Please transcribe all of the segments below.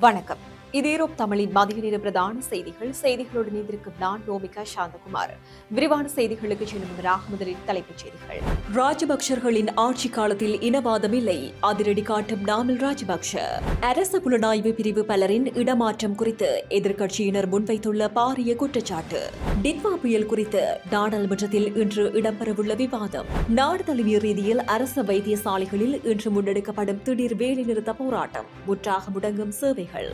வணக்கம். இது ஈரோப் தமிழின் மதிய நேர பிரதான செய்திகளோடு இணைந்திருக்கும் நான் ரோமிகா சாந்தகுமார். விரிவான செய்திகளுக்கு செல்லும் முன்னராக முதலில் தலைப்புச் செய்திகள். ராஜபக்சர்களின் ஆட்சி காலத்தில் இனவாதம் இல்லை, அதிரடி காட்டும் நாமல் ராஜபக்ஷ. அரசு புலனாய்வு பிரிவு பலரின் இடமாற்றம் குறித்து எதிர்க்கட்சியினர் முன்வைத்துள்ள பாரிய குற்றச்சாட்டு. டிட்வா புயல் குறித்து நாடாளுமன்றத்தில் இன்று இடம்பெறவுள்ள விவாதம். நாடு தழுவிய ரீதியில் அரசு வைத்தியசாலைகளில் இன்று முன்னெடுக்கப்படும் திடீர் வேலைநிறுத்த போராட்டம். முற்றாக முடங்கும் சேவைகள்.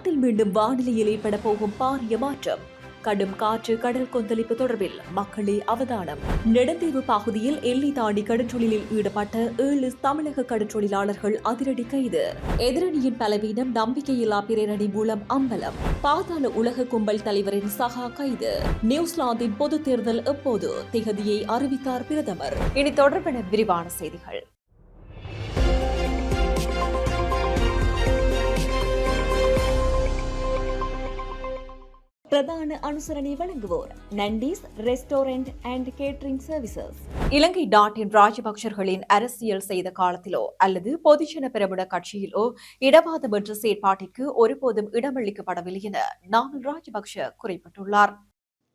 நாட்டில் மீண்டும் வானிலையில் ஏற்பட போகும் பாரிய மாற்றம். கடும் காற்று, கடல் கொந்தளிப்பு தொடர்பில் மக்களே அவதானம். நெடுந்தீவு பகுதியில் எல்லை தாண்டி கடற்றொழிலில் ஈடுபட்ட 7 தமிழக கடற்றொழிலாளர்கள் அதிரடி கைது. எதிரணியின் பலவீனம், நம்பிக்கையில்லா பிரேரணி மூலம் அம்பலம். பாதாள உலக கும்பல் தலைவரின் சகா கைது. நியூசிலாந்தின் பொது தேர்தல் எப்போது? திகதியை அறிவித்தார் பிரதமர். இனி தொடர்பான விரிவான செய்திகள். பிரதான அனுசரணை வழங்குவோர் நண்டீஸ் ரெஸ்டாரண்ட் அண்ட் கேட்டரிங் சர்வீசஸ். இலங்கை நாட்டின் ராஜபக்சர்களின் அரசியல் செய்த காலத்திலோ அல்லது பொதுஜன பெரமுன கட்சியிலோ இடவாதம் என்ற செயற்பாட்டிற்கு ஒருபோதும் இடமளிக்கப்படவில்லை என நாமல் ராஜபக்ஷ குறிப்பிட்டுள்ளார்.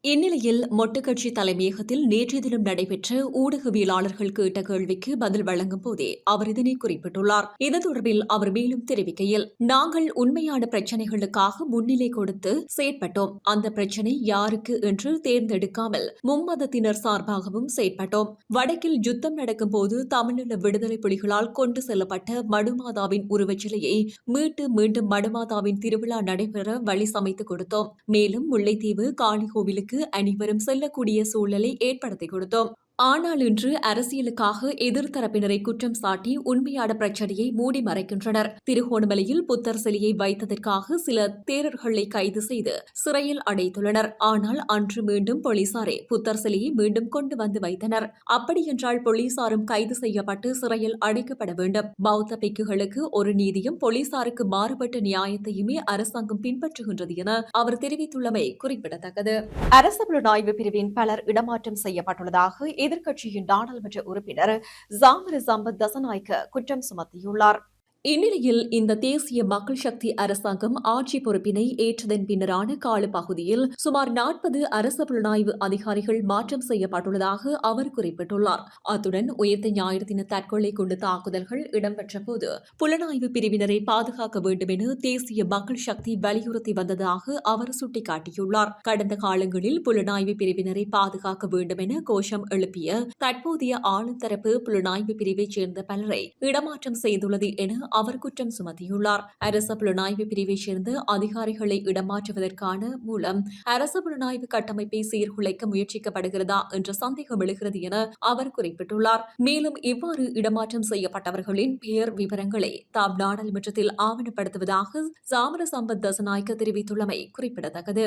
இந்நிலையில் மொட்டு கட்சி தலைமையகத்தில் நேற்றைய தினம் நடைபெற்ற ஊடகவியலாளர்கள் கேட்ட கேள்விக்கு பதில் வழங்கும் போதே அவர் இதனை குறிப்பிட்டுள்ளார். இது தொடர்பில் அவர் மேலும் தெரிவிக்கையில், நாங்கள் உண்மையான பிரச்சினைகளுக்காக முன்னிலை கொடுத்து செயற்பட்டோம். அந்த பிரச்சினை யாருக்கு என்று தேர்ந்தெடுக்காமல் மும்மதத்தினர் சார்பாகவும் செயற்பட்டோம். வடக்கில் யுத்தம் நடக்கும் போது தமிழீழ விடுதலை புலிகளால் கொண்டு செல்லப்பட்ட மடுமாதாவின் உருவச்சிலையை மீண்டும் மடுமாதாவின் திருவிழா நடைபெற வழி சமைத்துக் கொடுத்தோம். மேலும் முல்லைத்தீவு காளிகோவிலுக்கு அனைவரும் செல்லக்கூடிய சூழலை ஏற்படுத்திக் கொடுத்தோம். ஆனால் இன்று அரசியலுக்காக எதிர்த்தரப்பினரை குற்றம் சாட்டி உண்மையான பிரச்சனையை மூடி மறைக்கின்றனர். திருகோணமலையில் புத்தர் சிலையை வைத்ததற்காக சில தேரர்களை கைது செய்து சிறையில் அடைத்துள்ளனர். ஆனால் அன்று மீண்டும் போலீசாரே புத்தர் சிலையை மீண்டும் கொண்டு வந்து வைத்தனர். அப்படியென்றால் போலீசாரும் கைது செய்யப்பட்டு சிறையில் அடைக்கப்பட வேண்டும். பௌத்த பிக்குகளுக்கு ஒரு நீதியும் போலீசாருக்கு மாறுபட்ட நியாயத்தையுமே அரசாங்கம் பின்பற்றுகின்றது என அவர் தெரிவித்துள்ளமை குறிப்பிடத்தக்கது. அரசு புலனாய்வு பிரிவின் பலர் இடமாற்றம் செய்யப்பட்டுள்ளதாக எதிர்க்கட்சியின் நாடாளுமன்ற உறுப்பினர் ஜாமர சம்பத் தசநாயக்க குற்றம் சுமத்தியுள்ளார். இந்நிலையில் இந்த தேசிய மக்கள் சக்தி அரசாங்கம் ஆட்சி பொறுப்பினை ஏற்றதன் பின்னரான காலப்பகுதியில் சுமார் 40 அரசு புலனாய்வு அதிகாரிகள் மாற்றம் செய்யப்பட்டுள்ளதாக அவர் குறிப்பிட்டுள்ளார். அத்துடன் உயிர்த்த ஞாயிறு தின தற்கொலை குண்டு தாக்குதல்கள் இடம்பெற்ற போது புலனாய்வு பிரிவினரை பாதுகாக்க வேண்டும் என தேசிய மக்கள் சக்தி வலியுறுத்தி வந்ததாக அவர் சுட்டிக்காட்டியுள்ளார். கடந்த காலங்களில் புலனாய்வு பிரிவினரை பாதுகாக்க வேண்டும் என கோஷம் எழுப்பிய தற்போதைய ஆளுந்தரப்பு புலனாய்வு பிரிவைச் சேர்ந்த பலரை இடமாற்றம் செய்துள்ளது என அவர் குற்றம் சுமத்தியுள்ளார். அரச புலனாய்வு பிரிவைச் சேர்ந்த அதிகாரிகளை இடமாற்றுவதற்கான மூலம் அரச புலனாய்வு கட்டமைப்பை சீர்குலைக்க முயற்சிக்கப்படுகிறதா என்ற சந்தேகம் எழுகிறது என அவர் குறிப்பிட்டுள்ளார். மேலும் இவ்வாறு இடமாற்றம் செய்யப்பட்டவர்களின் பெயர் விவரங்களை தாம் நாடாளுமன்றத்தில் ஆவணப்படுத்துவதாக ஜாமர சம்பத் தசநாயக்க தெரிவித்துள்ளமை குறிப்பிடத்தக்கது.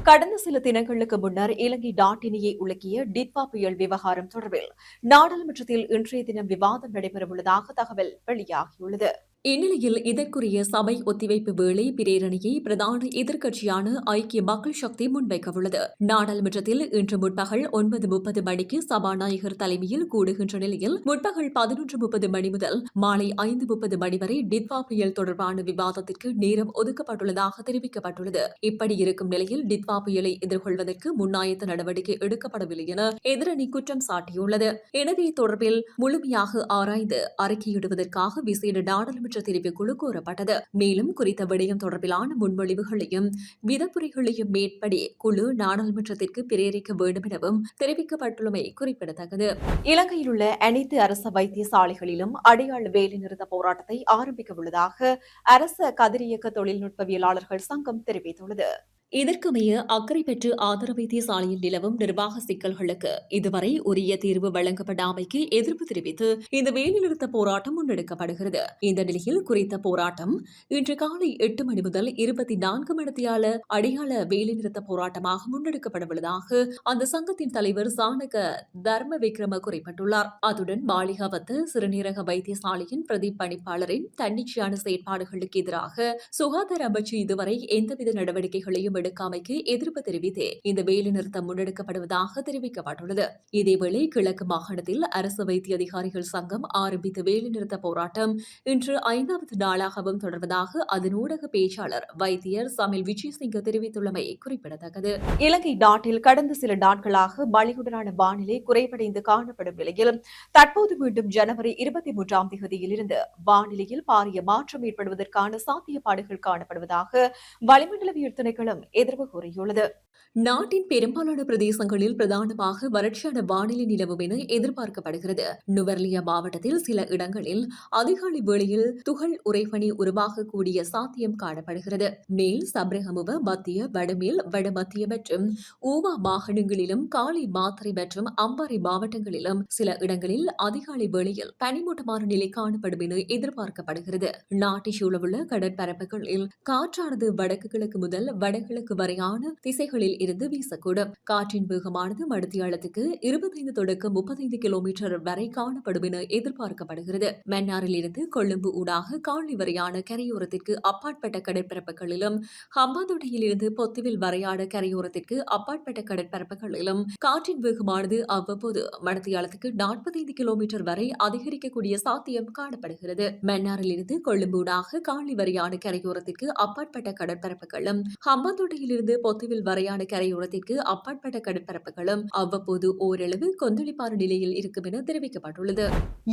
கடந்த சில தினங்களுக்கு முன்னர் இலங்கை நாட்டினையே உலுக்கிய டிட்வா புயல் விவகாரம் தொடர்பில் நாடாளுமன்றத்தில் இன்றைய தினம் விவாதம் நடைபெறவுள்ளதாக தகவல் வெளியாகியுள்ளது. இந்நிலையில் இதற்குரிய சபை ஒத்திவைப்பு வேளை பிரேரணையை பிரதான எதிர்க்கட்சியான ஐக்கிய மக்கள் சக்தி முன்வைக்கவுள்ளது. நாடாளுமன்றத்தில் இன்று முற்பகல் 9:30 மணிக்கு சபாநாயகர் தலைமையில் கூடுகின்ற நிலையில் முற்பகல் 11:30 மணி முதல் மாலை 5:30 மணி வரை டிட்வா புயல் தொடர்பான விவாதத்திற்கு நேரம் ஒதுக்கப்பட்டுள்ளதாக தெரிவிக்கப்பட்டுள்ளது. இப்படி இருக்கும் நிலையில் டிட்வா புயலை எதிர்கொள்வதற்கு முன்னாயத்த நடவடிக்கை எடுக்கப்படவில்லை என எதிரணி குற்றம் சாட்டியுள்ளது. எனவே தொடர்பில் முழுமையாக ஆராய்ந்து அறிக்கையிடுவதற்காக விசேட நாடாளுமன்ற தெரிவுக்குழு கோரப்பட்டது. மேலும் குறித்த விடயம் தொடர்பிலான முன்மொழிவுகளையும் விதப்புரைகளையும் மேற்படி குழு நாடாளுமன்றத்திற்கு பிரேரிக்க வேண்டும் எனவும் தெரிவிக்கப்பட்டுள்ளமை குறிப்பிடத்தக்கது. இலங்கையில் உள்ள அனைத்து அரசு வைத்தியசாலைகளிலும் அடையாள வேலைநிறுத்த போராட்டத்தை ஆரம்பிக்க உள்ளதாக அரச கதிரியக்க தொழில்நுட்பவியலாளர்கள் சங்கம் தெரிவித்துள்ளது. இதற்குமைய அக்கறை பெற்று ஆதரவு வைத்தியசாலையில் நிலவும் நிர்வாக சிக்கல்களுக்கு இதுவரை உரிய தீர்வு வழங்கப்படாமைக்கு எதிர்ப்பு தெரிவித்து இந்த வேலைநிறுத்த போராட்டம் முன்னெடுக்கப்படுகிறது. இந்த நிலையில் குறித்த போராட்டம் இன்று காலை 8 மணி முதல் 24 மணித்தியால அடையாள வேலைநிறுத்த போராட்டமாக முன்னெடுக்கப்படவுள்ளதாக அந்த சங்கத்தின் தலைவர் சானக தர்ம விக்ரம குறிப்பிட்டுள்ளார். அத்துடன் மாளிகாவத்து சிறுநீரக வைத்தியசாலையின் பிரதி பணிப்பாளரின் தன்னிச்சையான செயற்பாடுகளுக்கு எதிராக சுகாதார அமைச்சு இதுவரை எந்தவித நடவடிக்கைகளையும் எடுக்காமைக்கு எதிர்ப்பு தெரிவித்து இந்த வேலைநிறுத்தம் முன்னெடுக்கப்படுவதாக தெரிவிக்கப்பட்டுள்ளது. இதேவேளை கிழக்கு மாகாணத்தில் அரசு வைத்திய அதிகாரிகள் சங்கம் ஆரம்பித்த வேலைநிறுத்த போராட்டம் இன்று 5வது நாளாகவும் தொடர்வதாக அதன் ஊடக பேச்சாளர் வைத்தியர் சமில் விஜயசிங்க தெரிவித்துள்ளமை குறிப்பிடத்தக்கது. இலங்கை நாட்டில் கடந்த சில நாட்களாக மழையுடனான வானிலை குறைவடைந்து காணப்படும் நிலையில் தற்போது மீண்டும் ஜனவரி 23ஆம் தேதியிலிருந்து வானிலையில் பாரிய மாற்றம் ஏற்படுவதற்கான சாத்தியப்பாடுகள் காணப்படுவதாக வளிமண்டலவியல் திணைக்களம் எதிர்வு கூறியுள்ளது. நாட்டின் பெரும்பாலான பிரதேசங்களில் பிரதானமாக வறட்சியான வானிலை நிலவும் என எதிர்பார்க்கப்படுகிறது. நுவர்லியா மாவட்டத்தில் சில இடங்களில் அதிகாலை வேளையில் துகள் உறைபனி உருவாகக்கூடிய சாத்தியம் காணப்படுகிறது. மேல் சப்ரகமுவ மத்திய வடமேல் வடமத்திய மற்றும் ஊவா மாகாணங்களிலும் காலி மாத்தறை மற்றும் அம்பாறை மாவட்டங்களிலும் சில இடங்களில் அதிகாலை வேளையில் பனிமூட்டமான நிலை காணப்படும் என எதிர்பார்க்கப்படுகிறது. நாட்டை சூழவுள்ள கடற்பரப்புகளில் காற்றானது வடக்கு கிழக்கு முதல் வடகிழக்கு வரையான திசைகளில் இருந்து வீசக்கூடும். காற்றின் வேகமானது மணித்தியாலத்துக்கு 25 தொடக்கம் 35 கிலோமீட்டர் வரை காணப்படும் என எதிர்பார்க்கப்படுகிறது. மன்னாரில் இருந்து கொழும்பு ஊடாக காலி வரையான கரையோரத்திற்கு அப்பாற்பட்ட கடற்பரப்புகளிலும் ஹம்பாந்தோட்டையில் இருந்து பொத்துவில் வரையான கரையோரத்திற்கு அப்பாற்பட்ட கடற்பரப்புகளிலும் காற்றின் வேகமானது அவ்வப்போது மணித்தியாலத்துக்கு 45 கிலோமீட்டர் வரை அதிகரிக்கக்கூடிய சாத்தியம் காணப்படுகிறது. மன்னாரில் இருந்து கொழும்பு ஊடாக காலி வரையான கரையோரத்திற்கு அப்பாற்பட்ட கடற்பரப்புகளும் ஹம்பாந்தோட்டையில் இருந்து பொத்துவில் வரையான கரையோரத்திற்கு அப்பாற்பட்ட கடற்பரப்புகளும் அவ்வப்போது ஓரளவு கொந்தளிப்பான நிலையில் இருக்கும் என தெரிவிக்கப்பட்டுள்ளது.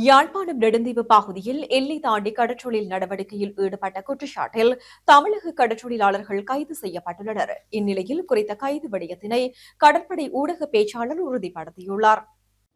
யாழ்ப்பாணம் நெடுந்தீவு பகுதியில் எல்லை தாண்டி கடற்றொழில் நடவடிக்கையில் ஈடுபட்ட குற்றச்சாட்டில் தமிழக கடற்றொழிலாளர்கள் கைது செய்யப்பட்டுள்ளனர். இந்நிலையில் குறித்த கைது விடயத்தினை கடற்படை ஊடக பேச்சாளர் உறுதிப்படுத்தியுள்ளார்.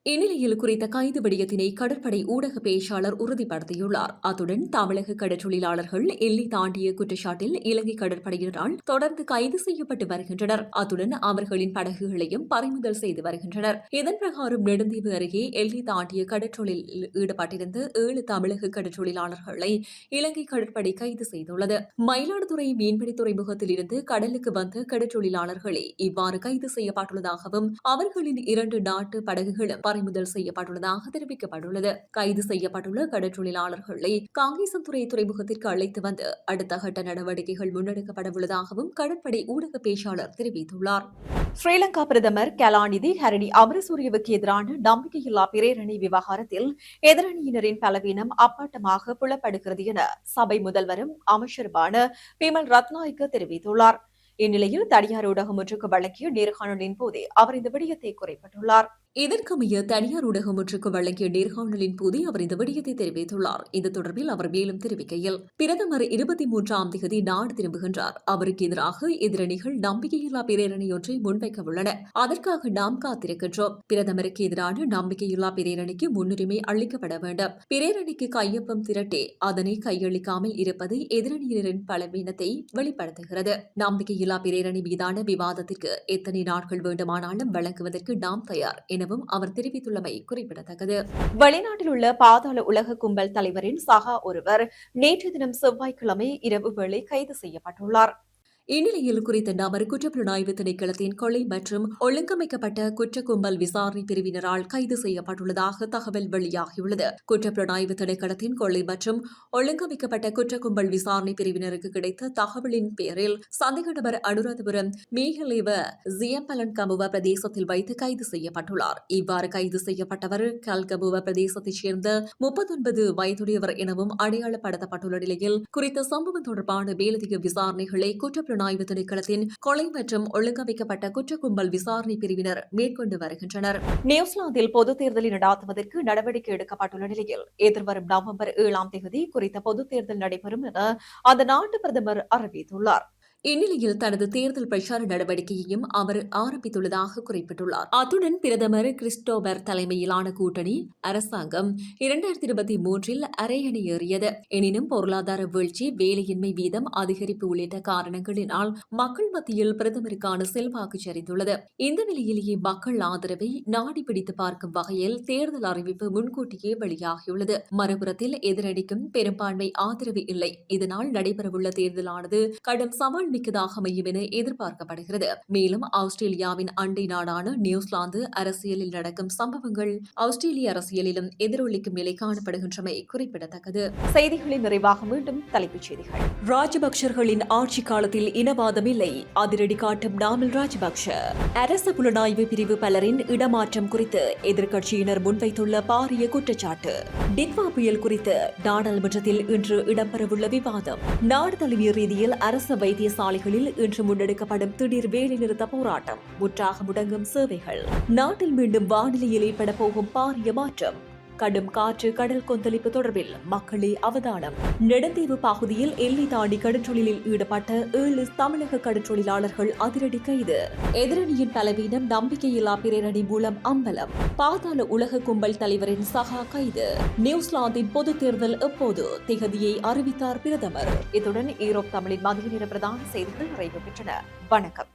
இந்நிலையில் குறித்த கைது விடயத்தினை கடற்படை ஊடக பேச்சாளர் உறுதிப்படுத்தியுள்ளார். அத்துடன் தமிழக கடற்றொழிலாளர்கள் எல்லை தாண்டிய குற்றச்சாட்டில் இலங்கை கடற்படையினரால் தொடர்ந்து கைது செய்யப்பட்டு வருகின்றனர். அத்துடன் அவர்களின் படகுகளையும் பறிமுதல் செய்து வருகின்றனர். இதன் பிரகாரம் நெடுந்தீவு அருகே எல்லை தாண்டிய கடற்றொழிலில் ஈடுபட்டிருந்த 7 தமிழக கடற்றொழிலாளர்களை இலங்கை கடற்படை கைது செய்துள்ளது. மயிலாடுதுறை மீன்பிடி துறைமுகத்தில் இருந்து கடலுக்கு வந்த கடற்றொழிலாளர்களே இவ்வாறு கைது செய்யப்பட்டுள்ளதாகவும் அவர்களின் 2 நாட்டு படகுகளும் பறிமுதல் செய்யப்பட்டுள்ளதாக தெரிவிக்கப்பட்டுள்ளது. கைது செய்யப்பட்டுள்ள கடற்றொழிலாளர்களை காங்கேசன்துறை துறைமுகத்திற்கு அழைத்து வந்து அடுத்த கட்ட நடவடிக்கைகள் முன்னெடுக்கப்பட உள்ளதாகவும் கடற்படை ஊடக பேச்சாளர் தெரிவித்துள்ளார். ஸ்ரீலங்கா பிரதமர் கலாநிதி ஹரணி அமரசூரியவுக்கு எதிரான நம்பிக்கையில்லா பிரேரணை விவகாரத்தில் எதிரணியினரின் பலவீனம் அப்பட்டமாக புலப்படுகிறது என சபை முதல்வரும் அமைச்சருமான பிமல் ரத்நாயக்க தெரிவித்துள்ளார். இந்நிலையில் தனியார் ஊடகம் ஒன்றுக்கு வழங்கிய நேர்காணலின் போதே அவர் இந்த விடயத்தை குறிப்பிட்டுள்ளார். இதற்கமைய தனியார் ஊடகம் ஒன்றுக்கு வழங்கிய நேர்காணலின் போதே அவர் இந்த விடயத்தை தெரிவித்துள்ளார். இது தொடர்பில் அவர் மேலும் தெரிவிக்கையில், பிரதமர் 23ஆம் தேதி நாடு திரும்புகின்றார். அவருக்கு எதிராக எதிரணிகள் நம்பிக்கையில்லா பிரேரணை ஒன்றை முன்வைக்க உள்ளன. அதற்காக நாம் காத்திருக்கின்றோம். பிரதமருக்கு எதிரான நம்பிக்கையில்லா பிரேரணைக்கு முன்னுரிமை அளிக்கப்பட வேண்டும். பிரேரணைக்கு கையொப்பம் திரட்டே அதனை கையளிக்காமல் இருப்பது எதிரணியினரின் பலவீனத்தை வெளிப்படுத்துகிறது. நம்பிக்கையில்லா பிரேரணை மீதான விவாதத்திற்கு எத்தனை நாட்கள் வேண்டுமானாலும் வழங்குவதற்கு நாம் தயார் எனவும் அவர் தெரிவித்துள்ளமை குறிப்பிடத்தக்கது. வெளிநாட்டில் உள்ள பாதாள உலக கும்பல் தலைவரின் சகா ஒருவர் நேற்று தினம் செவ்வாய்க்கிழமை இரவு வேளை கைது செய்யப்பட்டுள்ளார். இந்நிலையில் குறித்த நபர் குற்றப்புலனாய்வு திணைக்களத்தின் கொலை மற்றும் ஒழுங்கமைக்கப்பட்ட குற்ற கும்பல் விசாரணை பிரிவினரால் கைது செய்யப்பட்டுள்ளதாக தகவல் வெளியாகியுள்ளது. குற்றப்புலனாய்வு திணைக்களத்தின் கொலை மற்றும் ஒழுங்கமைக்கப்பட்ட குற்ற கும்பல் விசாரணை பிரிவினருக்கு கிடைத்த தகவலின் பேரில் சந்தேக நபர் அனுராதபுரம் மேகலேவ ஜியம்பலன் கமுவ பிரதேசத்தில் வைத்து கைது செய்யப்பட்டுள்ளார். இவ்வாறு கைது செய்யப்பட்டவர் கல்கமுவ பிரதேசத்தைச் சேர்ந்த 39 வயதுடையவர் எனவும் அடையாளப்படுத்தப்பட்டுள்ள நிலையில் குறித்த சம்பவம் தொடர்பான மேலதிக விசாரணைகளை குற்றப்புலனாய்வு திணைக்களத்தின் கொலை மற்றும் ஒழுங்கமைக்கப்பட்ட குற்ற கும்பல் விசாரணை பிரிவினர் மேற்கொண்டு வருகின்றனர். நியூசிலாந்தில் பொதுத் தேர்தலை நடாத்துவதற்கு நடவடிக்கை எடுக்கப்பட்டுள்ள நிலையில் எதிர்வரும் நவம்பர் 7ஆம் தேதி குறித்த பொதுத் தேர்தல் நடைபெறும் என அந்த நாட்டு பிரதமர் அறிவித்துள்ளார். இந்நிலையில் தனது தேர்தல் பிரச்சார நடவடிக்கையையும் அவர் ஆரம்பித்துள்ளதாக குறிப்பிட்டுள்ளார். அத்துடன் பிரதமர் கிறிஸ்டோபர் தலைமையிலான கூட்டணி அரசாங்கம் 2023இல் அரையணையேறியது. எனினும் பொருளாதார வீழ்ச்சி, வேலையின்மை வீதம் அதிகரிப்பு உள்ளிட்ட காரணங்களினால் மக்கள் மத்தியில் பிரதமருக்கான செல்வாக்கு சரிந்துள்ளது. இந்த நிலையிலேயே மக்கள் ஆதரவை நாடி பிடித்து பார்க்கும் வகையில் தேர்தல் அறிவிப்பு முன்கூட்டியே வெளியாகியுள்ளது. மறுபுறத்தில் எதிரணிக்கும் பெரும்பான்மை ஆதரவு இல்லை. இதனால் நடைபெறவுள்ள தேர்தலானது கடும் சவால் மிக்கதாக அமையும் என எதிர்பார்க்கப்படுகிறது. மேலும் ஆஸ்திரேலியாவின் அண்டை நாடான நியூசிலாந்து அரசியலில் நடக்கும் சம்பவங்கள் ஆஸ்திரேலிய அரசியலிலும் எதிரொலிக்கும் நிலை காணப்படுகின்றமை குறிப்பிடத்தக்கது. செய்திகளின் நிறைவாக மீண்டும் தலைப்புச் செய்திகள். ராஜபக்சர்களின் ஆட்சி காலத்தில் இனவாதம் இல்லை, அதிரடி காட்டும் நாமல் ராஜபக்ஷ. அரச புலனாய்வு பிரிவு பலரின் இடமாற்றம் குறித்து எதிர்க்கட்சியினர் முன்வைத்துள்ள பாரிய குற்றச்சாட்டு. டிட்வா புயல் குறித்து நாடாளுமன்றத்தில் இன்று இடம்பெறவுள்ள விவாதம். நாடு தழுவிய ரீதியில் அரசு வைத்தியசாலைகளில் இன்று முன்னெடுக்கப்படும் திடீர் வேலைநிறுத்த போராட்டம். முற்றாக முடங்கும் சேவைகள். நாட்டில் மீண்டும் வானிலையில் ஏற்பட போகும் பாரிய மாற்றம். கடும் காற்று கடல் கொந்தளிப்பு தொடர்பில் மக்களே அவதானம். நெடுந்தீவு பகுதியில் எல்லை தாண்டி கடற்றொழிலில் ஈடுபட்ட 7 தமிழக கடற்றொழிலாளர்கள் அதிரடி கைது. எதிரணியின் பலவீனம் நம்பிக்கையில்லா பிரேரணி மூலம் அம்பலம். பாதாள உலக கும்பல் தலைவரின் சகா கைது. நியூசிலாந்தின் பொது தேர்தல் எப்போது? திகதியை அறிவித்தார் பிரதமர். இத்துடன் ஈரோப் தமிழின் மதிய நேர பிரதான செய்திகள் நிறைவு பெற்றன. வணக்கம்.